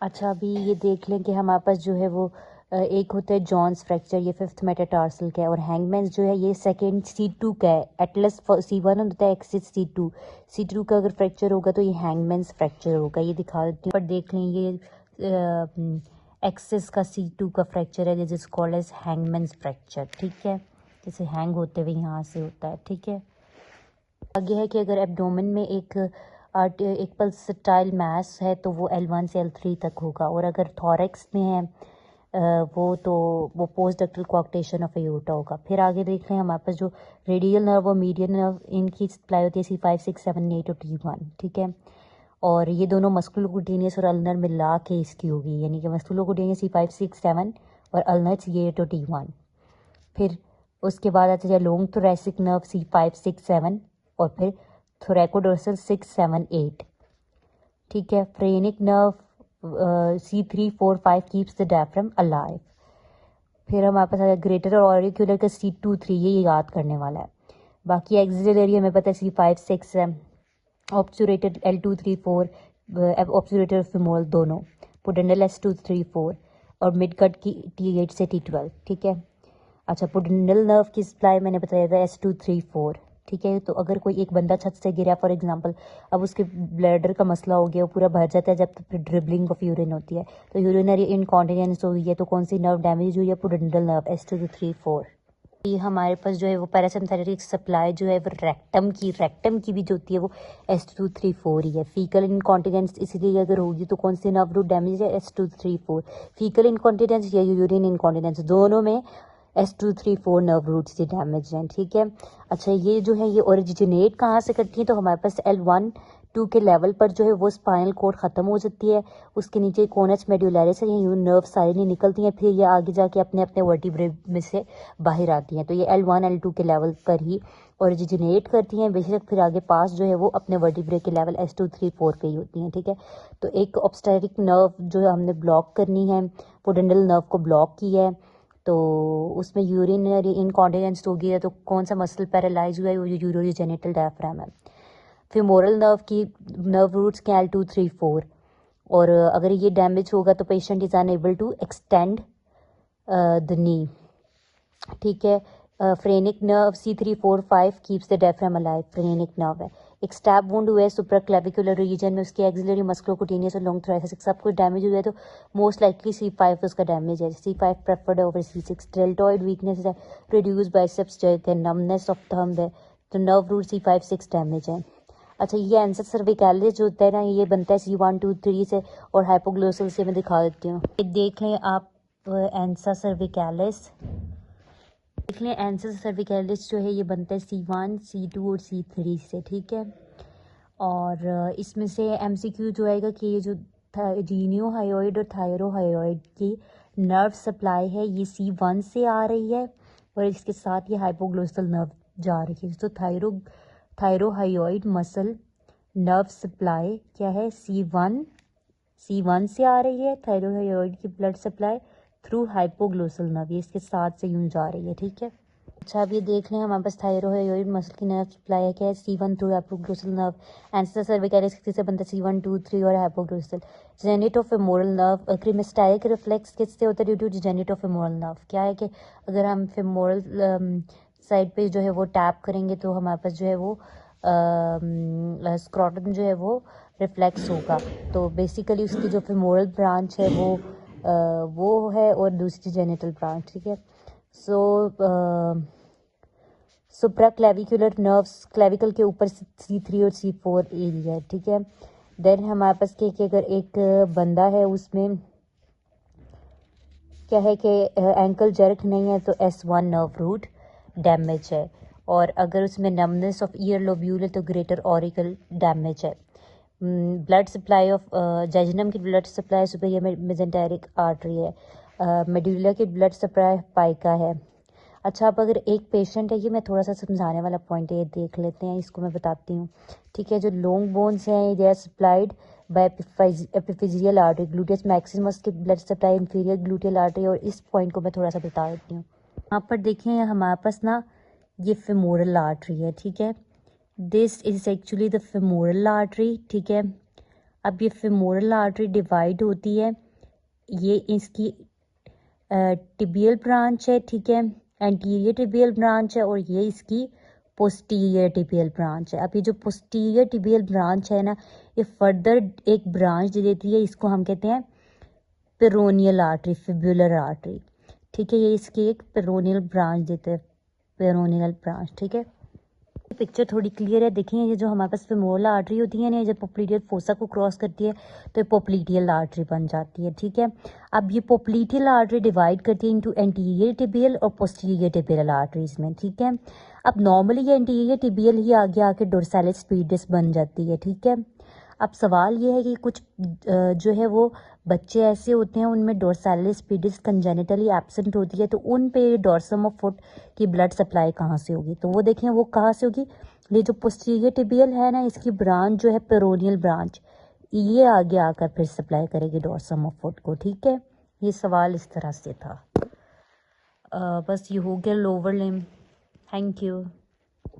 अच्छा, अभी ये देख लें कि हमारे पास जो है वो एक होता है जॉन्स फ्रैक्चर, ये फिफ्थ मेटाटार्सल का है, और हैंगमैन्स जो है ये सेकेंड C2 का है। एटलस C1 होता है, एक्सिस C2 का अगर फ्रैक्चर होगा तो ये हैंगमैन्स फ्रैक्चर होगा। ये दिखा देती हूँ, पर देख लें ये एक्सिस का C2 का फ्रैक्चर है, जिस कॉल्ड एज हैंगमैन्स फ्रैक्चर। ठीक है, जैसे हैंग होते हुए यहाँ से होता है। ठीक है, आगे है कि अगर एब्डोमेन में एक पल्सटाइल मास है तो वो L1 से L3 तक होगा, और अगर थॉरेक्स में है वो पोस्ट डक्टल कोआक्टेशन ऑफ एयोर्टा होगा। फिर आगे देख रहे हैं हमारे पास जो रेडियल नर्व और मीडियल नर्व, इनकी सप्लाई होती है C5, 6, 7, 8 और T1। ठीक है, और ये दोनों मस्कुलोकुटेनियस और अल्नर मिला के इसकी होगी, यानी कि मस्कुलोकुटेनियस C5, 6, 7 और अल्नर C8 और T1। फिर उसके बाद आता है लॉन्ग थोरैसिक नर्व C5, 6, 7 और फिर थोरैकोडोर्सल 6, 7, 8। ठीक है, phrenic nerve C3, 4, 5 keeps the diaphragm alive. फिर हमारे पास आया ग्रेटर और ऑरिक्यूलर का C2, 3, ये याद करने वाला है। बाकी एक्सिलरी हमें पता है C5, 6 है, ऑब्चुरेटेड L2, 3, 4, ऑब्चुरेटेड फिमोरल दोनों, पुडेंडल S2, 3, 4 और मिड कट की T8 से T12। ठीक है, अच्छा, पुडेंडल नर्व की सप्लाई मैंने बताया था S2, 3, 4। ठीक है, तो अगर कोई एक बंदा छत से गिरा फॉर एग्जांपल, अब उसके ब्लैडर का मसला हो गया, वो पूरा भर जाता है जब तक ड्रिबलिंग ऑफ यूरिन होती है, तो यूरिनरी इनकॉन्टिनेंस हुई है, तो कौन सी नर्व डैमेज हुई है? Pudendal nerve S2, 3, 4। ये हमारे पास जो है वो पैरासिम्पैथेटिक सप्लाई जो है वो रेक्टम की भी जो होती है वो S2, 3, 4 ही है। फीकल इनकॉन्टिनेंस इसलिए अगर होगी तो कौन सी नर्व रूट डैमेज है? S2, 3, 4। फीकल इनकॉन्टिनेंस या यूरिन इनकॉन्टिनेंस, दोनों में S2, 3, 4 नर्व रूट से डैमेज हैं। ठीक है, अच्छा, ये जो है ये ओरिजिनेट कहाँ से करती है? तो हमारे पास L1, 2 के लेवल पर जो है वो स्पाइनल कोड ख़त्म हो जाती है, उसके नीचे कोनस मेड्यूलरिस है, ये नर्व सारी नहीं निकलती हैं, फिर ये आगे जाके अपने अपने वर्टिब्रे में से बाहर आती हैं। तो ये L1, L2 के लेवल पर ही ओरिजिनेट करती हैं, बेशक फिर आगे पास जो है वो अपने वर्टिब्रे के लेवल S2, 3, 4 पे ही होती हैं। ठीक है, तो एक ऑब्स्टेरिक नर्व जो है हमने ब्लॉक करनी है, पुडेंडल नर्व को ब्लॉक की है, तो उसमें यूरिनरी इनकॉन्टिनेंस हो गई है, तो कौन सा मसल पैरालाइज हुआ है? वो यूरोजेनिटल डायफ्राम है। फेमोरल नर्व की नर्व रूट्स के L2, 3, 4, और अगर ये डैमेज होगा तो patient is unable to extend the knee. ठीक है, phrenic nerve C3, 4, 5 keeps the diaphragm alive, phrenic nerve है। एक स्टैब वुंड हुआ है सुप्रा क्लेविकुलर रीजन में, उसकी एक्सिलरी मस्कुलोकुटेनियस और लॉन्ग थोरैसिक सब कुछ डैमेज हुआ है, तो मोस्ट लाइकली C5 उसका डैमेज है। C5 preferred over C6। Deltoid weakness है, रिड्यूस बाइसेप्स जर्क है, नमनेस ऑफ थंब है, तो नर्व रूट C5, 6 डैमेज है। अच्छा, ये एंसर सर्विकैलिस जो होता है ना, ये बनता है C1, 2, 3 से, और हाइपोग्लोसल से मैं दिखा देती हूँ। देख लें आप एंसर सर्विकैलिस, देख लें एंसर सर्विकैलिस जो है ये बनता है C1, C2 और C3 से। ठीक है, और इसमें से MCQ जो आएगा कि ये जो जीनियोहायोइड और थायरोहायोइड की नर्व सप्लाई है ये C1 से आ रही है, और इसके साथ ये हाइपोग्लोसल नर्व जा रही है। तो थायरोहायोइड मसल नर्व सप्लाई क्या है? C1 से आ रही है, थायरोहायोइड की blood supply through hypoglossal nerve, ये इसके साथ से यूं जा रही है। ठीक है, अच्छा, अब ये देख लें हमारे पास थायरोहायोइड मसल की नर्व सप्लाई है क्या है? C1 through hypoglossal nerve. Ansa cervicalis किससे बनता है? C1, 2, 3 और hypoglossal. Genitofemoral nerve cremasteric reflex किससे होता है? Due to genitofemoral nerve. क्या है कि अगर हम फेमोरल साइड पे जो है वो टैप करेंगे तो हमारे पास जो है वो स्क्रॉटम जो है वो रिफ्लेक्स होगा, तो बेसिकली उसकी जो फेमोरल ब्रांच है वो है, और दूसरी जेनिटल ब्रांच। ठीक है, सो सुप्रा क्लेविकुलर नर्व्स क्लेविकल के ऊपर C3 और C4 एरिया है। ठीक है, देन हमारे पास कि अगर एक बंदा है उसमें क्या है कि एंकल जर्क नहीं है तो S1 नर्व रूट डैमेज है, और अगर उसमें नमनेस ऑफ ईयर लोब्यूल है तो ग्रेटर ऑरिकल डैमेज है। ब्लड सप्लाई ऑफ जेजुनम की blood supply superior mesenteric artery है, मेडुला की ब्लड सप्लाई पाइका है। अच्छा, अब अगर एक पेशेंट है, ये मैं थोड़ा सा समझाने वाला पॉइंट है, ये देख लेते हैं, इसको मैं बताती हूँ। ठीक है, जो लॉन्ग बोन्स हैं they are supplied by epiphyseal artery, gluteus maximus की blood supply inferior gluteal artery, और इस पॉइंट को मैं थोड़ा सा बता देती हूँ। यहाँ पर देखें हमारे पास ना ये फेमोरल आर्टरी है। ठीक है, this is actually the femoral artery. ठीक है, अब ये फेमोरल आर्टरी डिवाइड होती है, ये इसकी टिबियल ब्रांच है, ठीक है, एंटीरियर टिबियल ब्रांच है, और ये इसकी पोस्टीरियर टिबियल ब्रांच है। अब ये जो पोस्टीरियर टिबियल ब्रांच है ना, ये फर्दर एक ब्रांच दे देती है, इसको हम कहते हैं पेरोनियल आर्टरी, फिब्युलर आर्टरी, ठीक है। ये इसकी एक पेरोनियल ब्रांच देते हैं, पेरोनियल ब्रांच, ठीक है। पिक्चर थोड़ी क्लियर है, देखें ये जो हमारे पास फेमोरल आर्टरी होती है ना, जब पोप्लीटियल फोसा को क्रॉस करती है तो ये पोप्लीटियल आर्टरी बन जाती है, ठीक है। अब ये पोप्लीटियल आर्टरी डिवाइड करती है इनटू एंटीरियर टिबियल और पोस्टीरियर टिबियल आर्टरीज में, ठीक है। अब नॉर्मली ये एंटीरियर टिबियल ही आगे आके डोर्सालिस पेडिस बन जाती है, ठीक है। अब सवाल ये है कि कुछ जो है वो बच्चे ऐसे होते हैं उनमें डोर्सालिस पेडिस कंजेनिटली एब्सेंट होती है, तो उन पे डोर्सम ऑफ फुट की ब्लड सप्लाई कहाँ से होगी, तो वो देखें वो कहाँ से होगी। ये जो पोस्टीरियर टिबियल है ना, इसकी ब्रांच जो है पेरोनियल ब्रांच, ये आगे आकर फिर सप्लाई करेगी डोर्सम ऑफ फुट को, ठीक है। ये सवाल इस तरह से था। बस ये हो गया लोअर लिम्ब। Thank you.